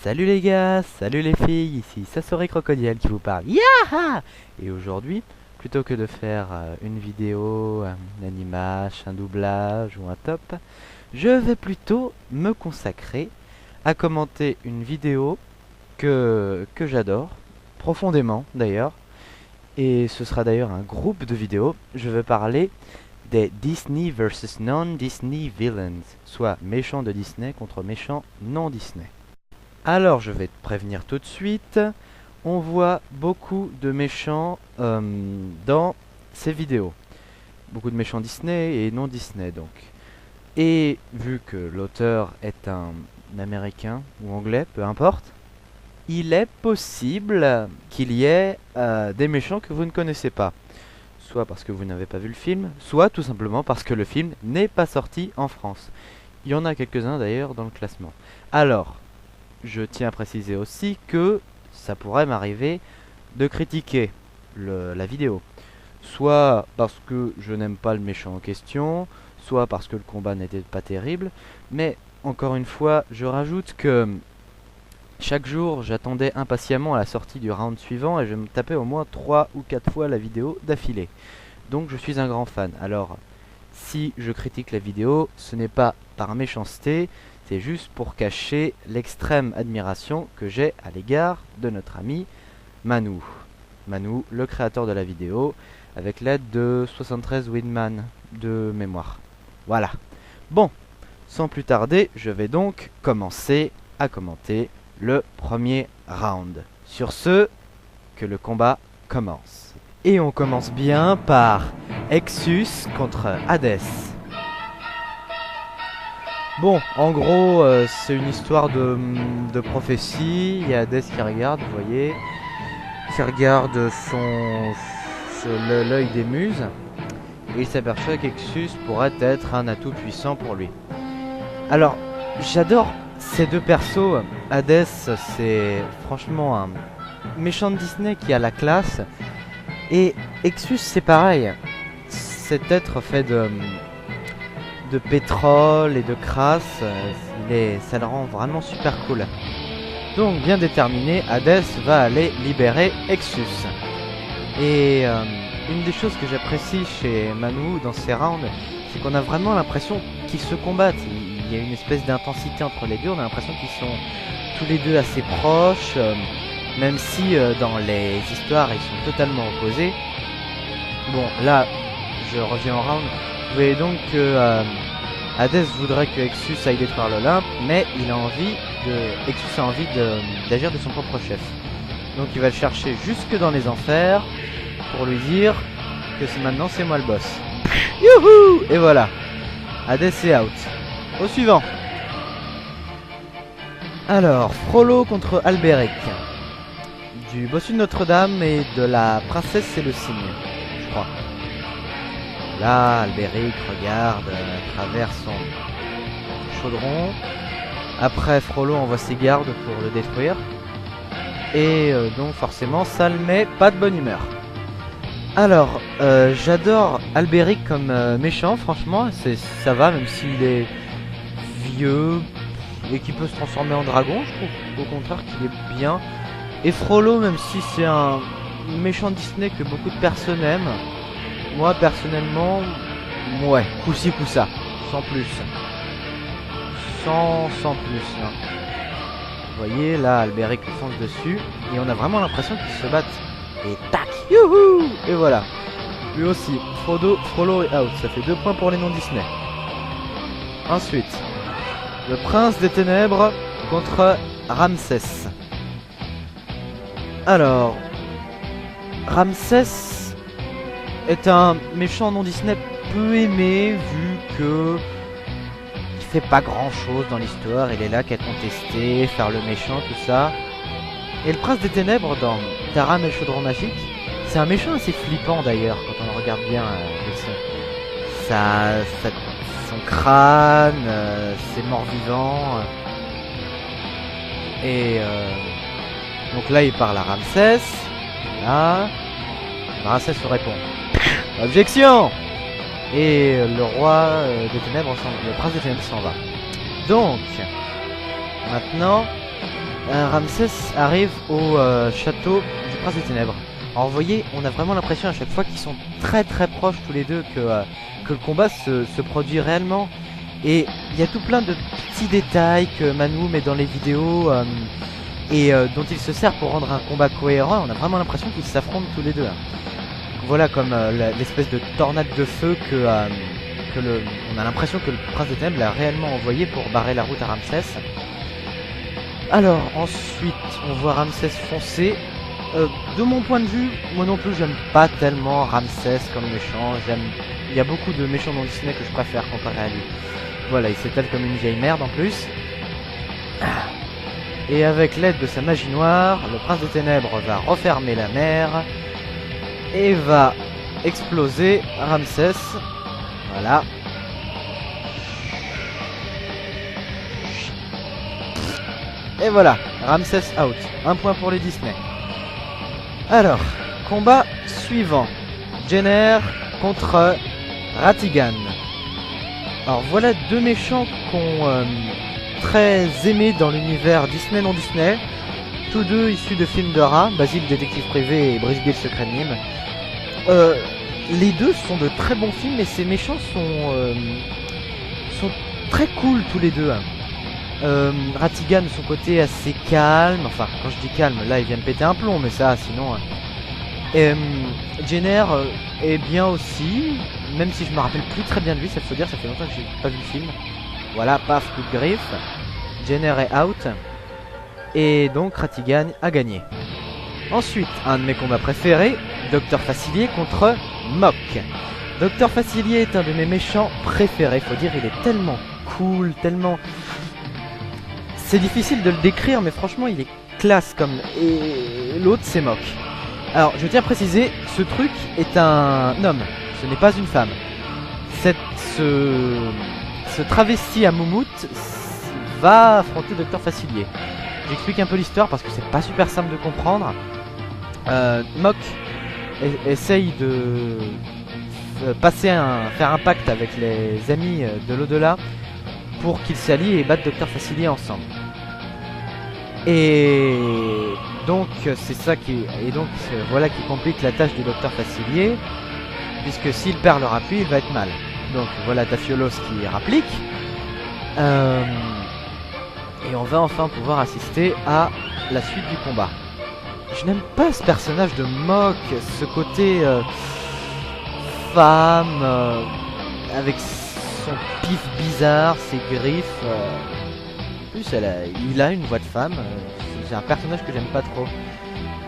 Salut les gars, salut les filles, ici Sasori Crocodile qui vous parle. Yaha! Et aujourd'hui, plutôt que de faire une vidéo, une animage, un doublage ou un top, je vais plutôt me consacrer à commenter une vidéo que j'adore, profondément d'ailleurs. Et ce sera d'ailleurs un groupe de vidéos. Je vais parler des Disney versus non-Disney villains, soit méchants de Disney contre méchants non Disney. Alors je vais te prévenir tout de suite, on voit beaucoup de méchants dans ces vidéos. Beaucoup de méchants Disney et non Disney donc. Et vu que l'auteur est un américain ou anglais, peu importe, il est possible qu'il y ait des méchants que vous ne connaissez pas. Soit parce que vous n'avez pas vu le film, soit tout simplement parce que le film n'est pas sorti en France. Il y en a quelques-uns d'ailleurs dans le classement. Alors, je tiens à préciser aussi que ça pourrait m'arriver de critiquer la vidéo. Soit parce que je n'aime pas le méchant en question, soit parce que le combat n'était pas terrible. Mais encore une fois, je rajoute que chaque jour, j'attendais impatiemment la sortie du round suivant et je me tapais au moins 3 ou 4 fois la vidéo d'affilée. Donc je suis un grand fan. Alors, si je critique la vidéo, ce n'est pas par méchanceté, c'est juste pour cacher l'extrême admiration que j'ai à l'égard de notre ami Manu. Manu, le créateur de la vidéo, avec l'aide de 73 Winman de mémoire. Voilà. Bon, sans plus tarder, je vais donc commencer à commenter le premier round. Sur ce, que le combat commence. Et on commence bien par Exus contre Hadès. Bon, en gros, c'est une histoire de prophétie. Il y a Hadès qui regarde, vous voyez, qui regarde l'œil des muses. Et il s'aperçoit qu'Exus pourrait être un atout puissant pour lui. Alors, j'adore ces deux persos. Hadès, c'est franchement un méchant de Disney qui a la classe. Et Exus, c'est pareil. Cet être fait de pétrole et de crasse, ça le rend vraiment super cool. Donc, bien déterminé, Hadès va aller libérer Exus. Et une des choses que j'apprécie chez Manu dans ces rounds, c'est qu'on a vraiment l'impression qu'ils se combattent. Il y a une espèce d'intensité entre les deux, on a l'impression qu'ils sont tous les deux assez proches, même si dans les histoires ils sont totalement opposés. Bon, là, je reviens au round. Vous voyez donc que Hadès voudrait que Exus aille détruire l'Olympe, mais Exus a envie d'agir de son propre chef. Donc il va le chercher jusque dans les enfers pour lui dire que maintenant c'est moi le boss. Youhou! Et voilà, Hadès est out. Au suivant. Alors, Frollo contre Albéric. Du bossu de Notre-Dame et de la princesse et le cygne, je crois. Là, Albéric regarde à travers son chaudron. Après, Frollo envoie ses gardes pour le détruire. Et donc forcément, ça le met pas de bonne humeur. Alors, j'adore Albéric comme méchant, franchement. Ça va, même s'il est vieux et qu'il peut se transformer en dragon. Je trouve au contraire qu'il est bien. Et Frollo, même si c'est un méchant Disney que beaucoup de personnes aiment, moi personnellement, ouais, coup-ci coup-ça, sans plus. Sans plus. Hein. Vous voyez, là, Albéric lui fonce dessus, et on a vraiment l'impression qu'ils se battent. Et tac, youhou! Et voilà. Lui aussi, Frollo est out, ça fait 2 points pour les non-Disney. Ensuite, le prince des ténèbres contre Ramsès. Alors, Ramsès est un méchant non-Disney peu aimé, vu que il fait pas grand-chose dans l'histoire, il est là qu'à contester, faire le méchant, tout ça. Et le prince des ténèbres dans Taram et le chaudron magique, c'est un méchant assez flippant d'ailleurs, quand on le regarde bien, son crâne, ses morts-vivants. Et donc là il parle à Ramsès. Là, Ramsès se répond. Objection! Et le roi des ténèbres, le prince des ténèbres s'en va. Donc, maintenant, Ramsès arrive au château du Prince des Ténèbres. Alors vous voyez, on a vraiment l'impression à chaque fois qu'ils sont très proches tous les deux, que le combat se produit réellement. Et il y a tout plein de petits détails que Manu met dans les vidéos dont il se sert pour rendre un combat cohérent. On a vraiment l'impression qu'ils s'affrontent tous les deux. Voilà, comme l'espèce de tornade de feu on a l'impression que le Prince des Ténèbres l'a réellement envoyé pour barrer la route à Ramsès. Alors ensuite on voit Ramsès foncer. De mon point de vue, moi non plus j'aime pas tellement Ramsès comme méchant. Il y a beaucoup de méchants dans Disney que je préfère comparé à lui. Voilà, il s'étale comme une vieille merde en plus. Et avec l'aide de sa magie noire, le Prince des Ténèbres va refermer la mer et va exploser Ramsès. Voilà. Et voilà, Ramsès out. Un point pour les Disney. Alors, combat suivant. Jenner contre Ratigan. Alors voilà deux méchants qu'on très aimés dans l'univers Disney non Disney. Tous deux issus de films de rats, Basil détective privé et Brisby le secret de Nîmes. Les deux sont de très bons films et ces méchants sont très cool tous les deux. Ratigan de son côté assez calme, enfin quand je dis calme là il vient de péter un plomb mais ça sinon Jenner est bien aussi, même si je me rappelle plus très bien de lui, ça faut dire, ça fait longtemps que j'ai pas vu le film. Voilà, paf, coup de griffe, Jenner est out et donc Ratigan a gagné. Ensuite, un de mes combats préférés, Docteur Facilier contre Mock. Docteur Facilier est un de mes méchants préférés, faut dire, il est tellement cool, tellement... C'est difficile de le décrire, mais franchement, il est classe comme... Et l'autre, c'est Mock. Alors, je tiens à préciser, ce truc est un homme, ce n'est pas une femme. Ce travesti à moumoute va affronter Docteur Facilier. J'explique un peu l'histoire parce que c'est pas super simple de comprendre. Mock essaye de faire un pacte avec les amis de l'au-delà pour qu'ils s'allient et battent Docteur Facilier ensemble. Et donc c'est ça voilà qui complique la tâche du Docteur Facilier, puisque s'il perd leur appui, il va être mal. Donc voilà Dafiolos qui rapplique. Et on va enfin pouvoir assister à la suite du combat. Je n'aime pas ce personnage de Mock, ce côté femme, avec son pif bizarre, ses griffes. En plus, il a une voix de femme. C'est un personnage que j'aime pas trop.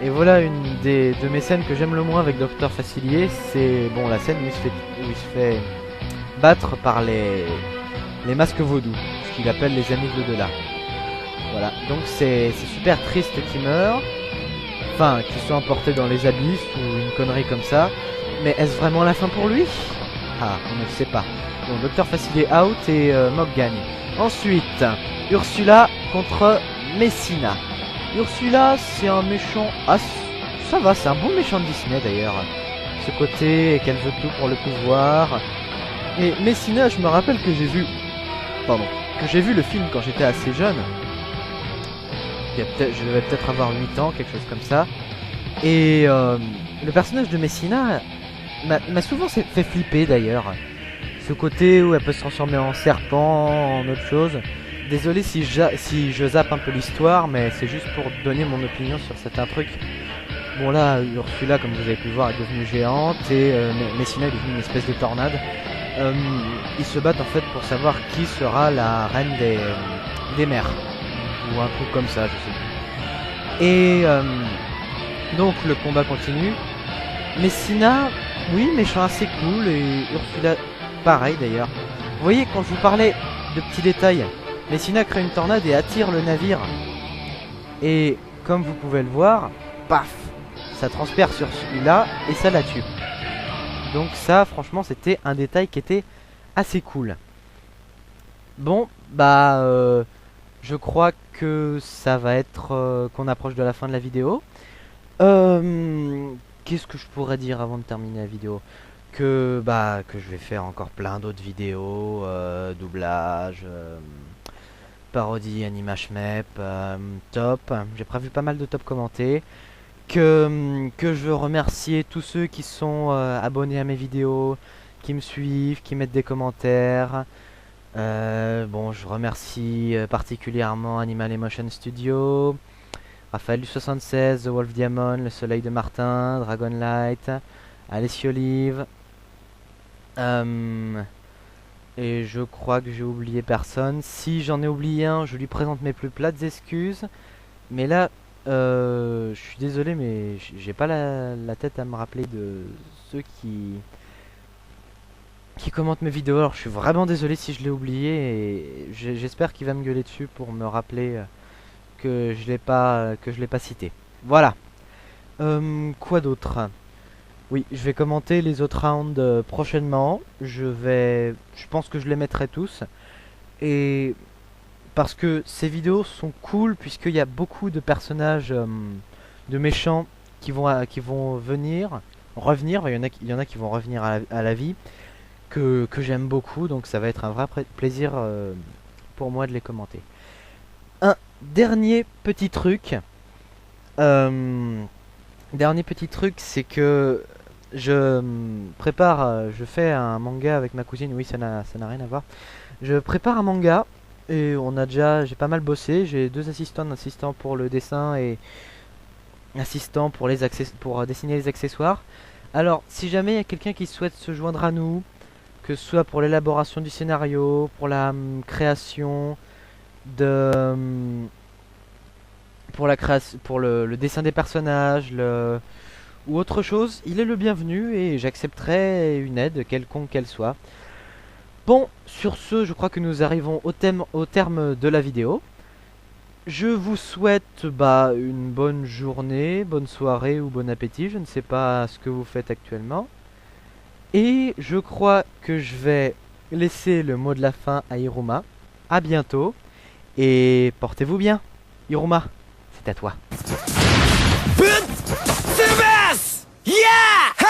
Et voilà une de mes scènes que j'aime le moins avec Docteur Facilier. C'est bon, la scène où il se fait battre par les masques vaudous, ce qu'il appelle les amis de l'au-delà. Voilà, donc c'est super triste qu'il meure. Enfin, qu'il soit emporté dans les abysses ou une connerie comme ça. Mais est-ce vraiment la fin pour lui? Ah, on ne le sait pas. Donc Docteur Facilier out et Mock gagne. Ensuite, Ursula contre Messina. Ursula, c'est un méchant... Ah, ça va, c'est un bon méchant de Disney d'ailleurs. Ce côté qu'elle veut tout pour le pouvoir. Et Messina, je me rappelle que j'ai vu... Pardon. Que j'ai vu le film quand j'étais assez jeune. Je devais peut-être avoir 8 ans, quelque chose comme ça. Et le personnage de Messina m'a souvent fait flipper d'ailleurs. Ce côté où elle peut se transformer en serpent, en autre chose. Désolé si je zappe un peu l'histoire, mais c'est juste pour donner mon opinion sur certains trucs. Bon là, Ursula, comme vous avez pu le voir, est devenue géante et Messina est devenue une espèce de tornade. Ils se battent en fait pour savoir qui sera la reine des mers. Ou un truc comme ça, je sais plus. Et donc le combat continue. Messina, oui, méchant assez cool, et Ursula, pareil d'ailleurs. Vous voyez, quand je vous parlais de petits détails, Messina crée une tornade et attire le navire. Et comme vous pouvez le voir, paf, ça transperce sur celui-là et ça la tue. Donc ça, franchement, c'était un détail qui était assez cool. Bon, bah... je crois que ça va être qu'on approche de la fin de la vidéo. Qu'est-ce que je pourrais dire avant de terminer la vidéo? Que je vais faire encore plein d'autres vidéos, doublage, parodie Animashmep, top. J'ai prévu pas mal de top commentés. Que je veux remercier tous ceux qui sont abonnés à mes vidéos, qui me suivent, qui mettent des commentaires. Bon, je remercie particulièrement Animal Emotion Studio, Raphaël du 76, The Wolf Diamond, Le Soleil de Martin, Dragonlight, Alessio Olive. Et je crois que j'ai oublié personne. Si j'en ai oublié un, je lui présente mes plus plates excuses. Mais là, je suis désolé, mais j'ai pas la tête à me rappeler de ceux qui commentent mes vidéos. Alors je suis vraiment désolé si je l'ai oublié et j'espère qu'il va me gueuler dessus pour me rappeler que je l'ai pas cité. Voilà. Quoi d'autre? Oui, je vais commenter les autres rounds prochainement. Je pense que je les mettrai tous. Et parce que ces vidéos sont cool puisqu'il y a beaucoup de personnages de méchants qui vont revenir. Il y en a qui vont revenir à la vie que j'aime beaucoup. Donc ça va être un vrai plaisir pour moi de les commenter. Un dernier petit truc. C'est que je prépare, je fais un manga avec ma cousine. Oui, ça n'a rien à voir. Je prépare un manga et j'ai pas mal bossé. J'ai deux assistants, un assistant pour le dessin et un assistant pour dessiner les accessoires. Alors, si jamais il y a quelqu'un qui souhaite se joindre à nous, que ce soit pour l'élaboration du scénario, pour la création de pour le dessin des personnages, ou autre chose, il est le bienvenu et j'accepterai une aide, quelconque qu'elle soit. Bon, sur ce, je crois que nous arrivons au terme de la vidéo. Je vous souhaite une bonne journée, bonne soirée ou bon appétit, je ne sais pas ce que vous faites actuellement. Et je crois que je vais laisser le mot de la fin à Hiruma. A bientôt et portez-vous bien. Hiruma, c'est à toi. Yeah!